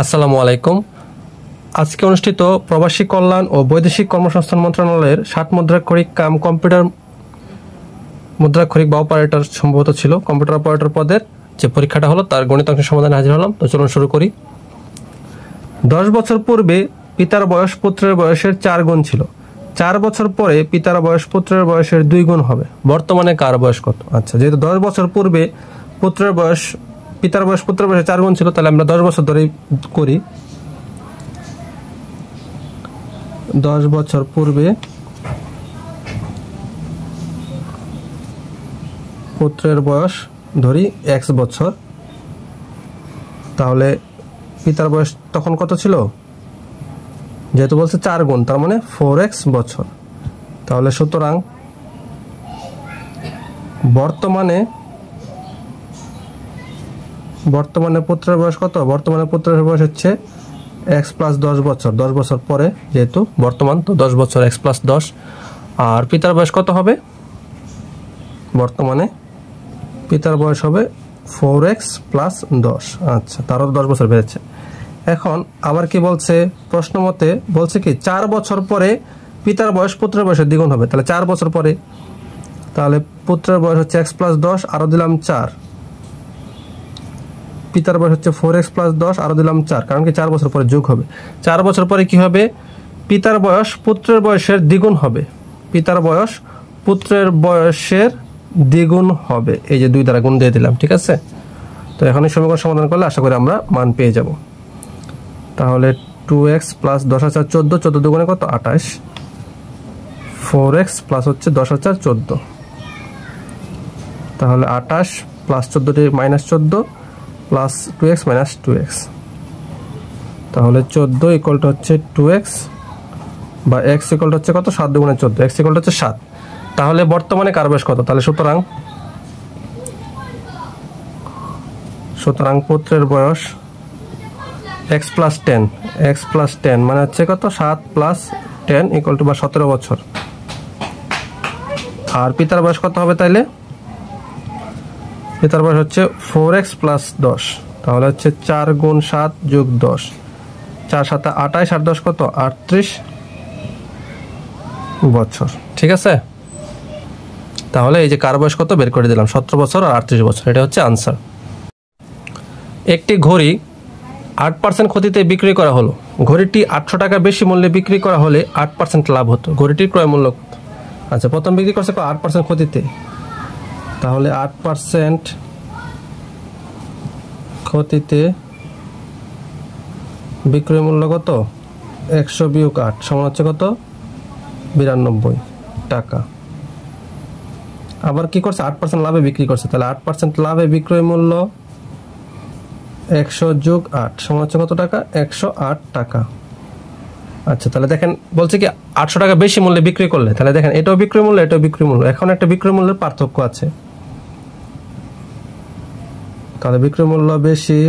আসসালামু আলাইকুম। আজকে অনুষ্ঠিত প্রবাসী কল্যাণ ও বৈদেশিক কর্মসংস্থান মন্ত্রণালয়ের 60 মুদ্রাক্ষরিক কাম কম্পিউটার মুদ্রাক্ষরিক বা অপারেটর সম্ভবত ছিল কম্পিউটার অপারেটর পদের যে পরীক্ষাটা হলো তার গণিত অংশের সমাধানে হাজির হলাম। তো চলুন শুরু করি। 10 বছর পূর্বে পিতার বয়স পুত্রের বয়সের 4 গুণ ছিল। 4 বছর পরে পিতার বয়স পুত্রের বয়সের 2 গুণ হবে। বর্তমানে কার বয়স কত? আচ্ছা, যেহেতু 10 বছর পূর্বে পিতার বয়স পুত্রের বয়সের 4 গুণ ছিল, তাহলে আমরা 10 বছর ধরেই করি। 10 বছর পূর্বে পুত্রের বয়স ধরি x বছর, তাহলে পিতার বয়স তখন কত ছিল? যেহেতু বলছে 4 গুণ, তার মানে 4x বছর। তাহলে সুতরাং বর্তমানে পুত্রের বয়স কত? বর্তমানে পুত্রের বয়স হচ্ছে x প্লাস 10 বছর। 10 বছর পরে যেহেতু বর্তমান, তো 10 বছর x প্লাস 10। আর পিতার বয়স কত হবে? বর্তমানে পিতার বয়স হবে 4x প্লাস 10। আচ্ছা, তারও 10 বছর বেড়েছে। এখন আবার কি বলছে? প্রশ্ন মতে বলছে কি 4 বছর পরে পিতার বয়স পুত্রের বয়সের দ্বিগুণ হবে। তাহলে 4 বছর পরে, তাহলে পুত্রের বয়স হচ্ছে x প্লাস 10, আরও দিলাম 4। পিতার বয়স হচ্ছে 4x প্লাস 10, আরও দিলাম 4, কারণ কি 4 বছর পরে যোগ হবে। 4 বছর পরে কি হবে? পিতার বয়স পুত্রের বয়সের দ্বিগুণ হবে। পিতার বয়স পুত্রের বয়সের দ্বিগুণ হবে। এই যে 2 দ্বারা গুণ দিয়ে দিলাম, ঠিক আছে? তো এখন এই সমীকরণ সমাধান করলে আশা করি আমরা মান পেয়ে যাব। তাহলে 2x প্লাস 10 হাজার 14, 14 দুগুণে কত? 28। 4x প্লাস হচ্ছে 10 হাজার 14, তাহলে 28 plus 14 minus 14 plus 2x minus 2x, তাহলে 14 ইকুয়ালটা হচ্ছে 2x বা x ইকুয়ালটা হচ্ছে কত? 7 দুগুণে 14, x ইকুয়ালটা হচ্ছে 7। তাহলে বর্তমানে কার বয়স কত? তাহলে সুতরাং পুত্রের বয়স x প্লাস 10 মানে হচ্ছে কত? 7 প্লাস 10 ইকুয়াল টু বা 17 বছর। আর পিতার বয়স কত হবে? তাইলে পিতার বয়স হচ্ছে 4x প্লাস 10, তাহলে হচ্ছে 4 গুণ 7 যোগ 10, 4 7 28, আর 10 কত? 38 বছর। ঠিক আছে, তাহলে এই যে কার বয়স কত বের করে দিলাম, 17 বছর আর 38 বছর। এটা হচ্ছে আনসার। একটি ঘড়ি 8% ক্ষতিতে বিক্রি করা হলো। ঘড়িটি 800 টাকা বেশি মূল্যে বিক্রি করা হলে 8% লাভ হতো। ঘড়িটির ক্রয় মূল্য কত? আচ্ছা, প্রথম বিক্রি করছে 8% ক্ষতিতে, তাহলে 8% ক্ষতিতে বিক্রয় মূল্য কত? 100 বিয়োগ 8 সমান হচ্ছে কত? 92 টাকা। আবার কি করছে? 8% লাভে বিক্রি করছে, তাহলে 8% লাভে বিক্রয় মূল্য 100 যোগ 8 সমান হচ্ছে কত টাকা? 108 টাকা। আচ্ছা, তাহলে দেখেন বলছে কি 800 টাকা বেশি মূল্যে বিক্রি করলে, তাহলে দেখেন এটাও বিক্রয় মূল্য, এটাও বিক্রয় মূল্য। এখন একটা বিক্রয় মূল্যের পার্থক্য আছে, তাহলে বিক্রয় মূল্য বেশি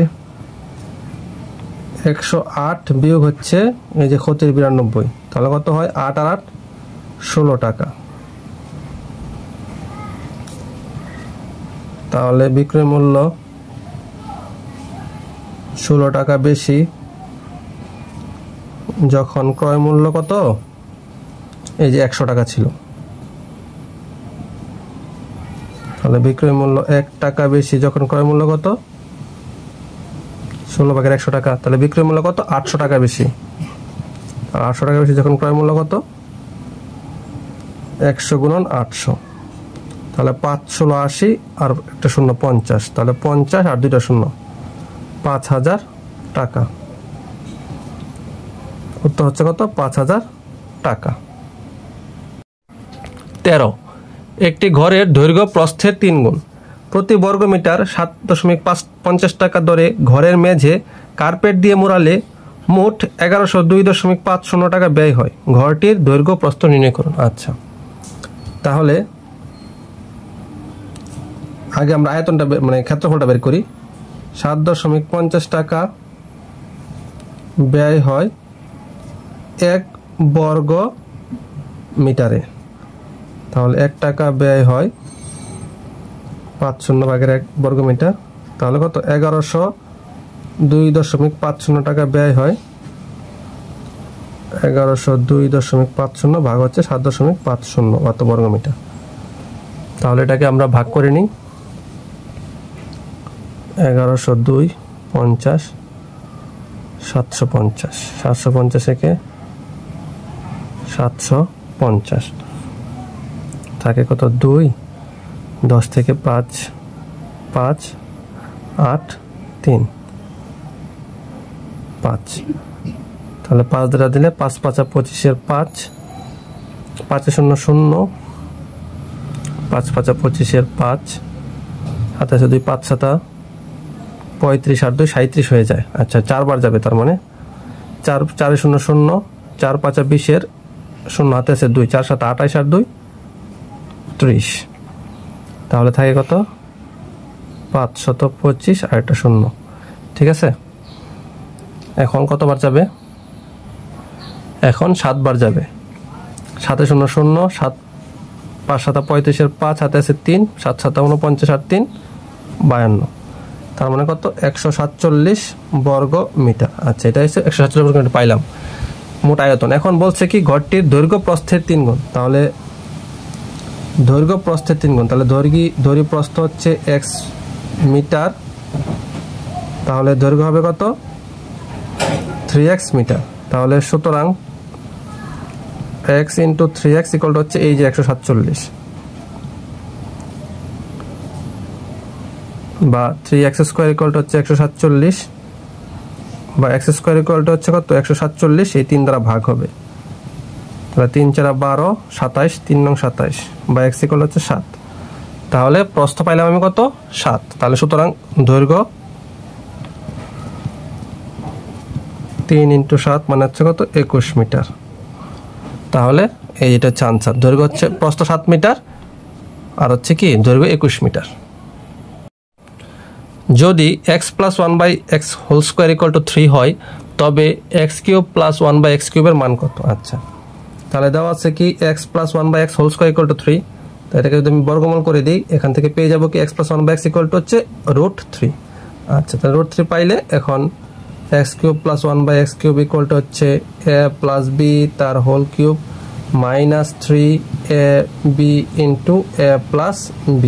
108 বিয়োগ হচ্ছে এই যে ক্ষতির 92, তাহলে কত হয়? 8 আর 8 16 টাকা। তাহলে বিক্রয় মূল্য 16 টাকা বেশি যখন ক্রয় মূল্য কত? এই যে 100 টাকা ছিল, তাহলে বিক্রয় মূল্য 1 টাকা বেশি যখন ক্রয় মূল্য কত? 16 ভাগের 100 টাকা, তাহলে বিক্রয় মূল্য কত? 800 টাকা বেশি। আর 800 টাকা বেশি যখন ক্রয় মূল্য কত? 100 গুণন 800, তাহলে 5 16 80 আর একটা শূন্য 50, তাহলে 50 আর 2টা শূন্য 5000 টাকা। উত্তর হচ্ছে কত? 5000 টাকা। 13, একটি ঘরের দৈর্ঘ্য প্রস্থের 3 গুণ। প্রতি বর্গ মিটার 7.50 টাকা দরে ঘরের মেঝে কার্পেট দিয়ে মোড়ালে মোট 1102.50 টাকা ব্যয় হয়। ঘরটির দৈর্ঘ্য প্রস্থ নির্ণয় করুন। আচ্ছা, তাহলে আগে আমরা আয়তনটা মানে ক্ষেত্রফলটা বের করি। 7.50 টাকা ব্যয় হয় 1 বর্গ মিটারে, তাহলে 1 টাকা ব্যয় হয় 5 শূন্য ভাগের 1 বর্গ মিটার, তাহলে কত? 1102.50 টাকা ব্যয় হয়, 1102.50 ভাগ হচ্ছে 7.50 অত বর্গমিটার। তাহলে এটাকে আমরা ভাগ করে নিই। 1102 50 750, 750 একে 750 থাকে কত 2, 10 থেকে 5 5 8 3 5, তাহলে 5 দ্বারা দিলে 5 5 25 5, 5 0 0, 5 5 25 5, 27 2 5 7 35 8 2 37 হয়ে যায়। আচ্ছা 4 বার যাবে, তার মানে 4 4 0 0, 4 5 20 0 হাতে আছে 2, 4 7 28 আর 2 30, তাহলে থাকে কত 525 আর একটা 0। ঠিক আছে, এখন কতবার যাবে? এখন 7 বার যাবে। 7 0 0, 7 5 7 35 5 হাতে আছে 3, 7 7 49 আর 3 52, তার মানে কত 147 বর্গ মিটার। আচ্ছা এটা হচ্ছে 147 বর্গ মিটার পাইলাম মোট আয়তন। এখন বলছে কি ঘরটির দৈর্ঘ্য প্রস্থের 3 গুণ, তাহলে দৈর্ঘ্য প্রস্থের 3 গুণ, তাহলে দৈর্ঘ্য প্রস্থ হচ্ছে x মিটার, তাহলে দৈর্ঘ্য হবে কত 3x মিটার। তাহলে সুতরাং x × 3x ইকুয়াল টু হচ্ছে এই যে 147 বা 3x স্কয়ার ইকুয়াল টু হচ্ছে 147 বা x স্কয়ার ইকুয়াল টু হচ্ছে কত 147, এই 3 দ্বারা ভাগ হবে, তাহলে 3 4 12 27, 3 9 27 বা x ইকুয়াল হচ্ছে 7। তাহলে প্রস্থ পাইলাম আমি কত 7। তাহলে সুতরাং দৈর্ঘ্য 3 × 7 মানে হচ্ছে কত 21 মিটার। তাহলে এই এটা হচ্ছে আনসার, দৈর্ঘ্য হচ্ছে প্রস্থ 7 মিটার আর হচ্ছে কি দৈর্ঘ্য 21 মিটার। যদি x + 1/x whole square equal to 3 হয় তবে x³ + 1/x³ এর মান কত? আচ্ছা তাহলে দেওয়া আছে কি x + 1/x whole square equal to 3, তো এটাকে যদি আমি বর্গমূল করে দিই এখান থেকে পেয়ে যাব কি x + 1/x ইকুয়াল টু হচ্ছে √3। আচ্ছা তাহলে √3 পাইলে এখন x³ + 1/x³ ইকুয়াল টু হচ্ছে a + b তার whole cube minus 3ab * a + b,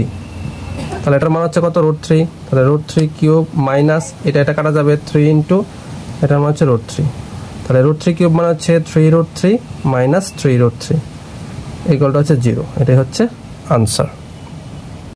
তাহলে এটার মান হচ্ছে কত √3, তাহলে √3 কিউব মাইনাস এটা কাটা যাবে 3 * এটার মান হচ্ছে √3, তাহলে √3 কিউব মানে হচ্ছে 3√3 - 3√3 ইকুয়াল টু হচ্ছে 0। এটাই হচ্ছে আনসার।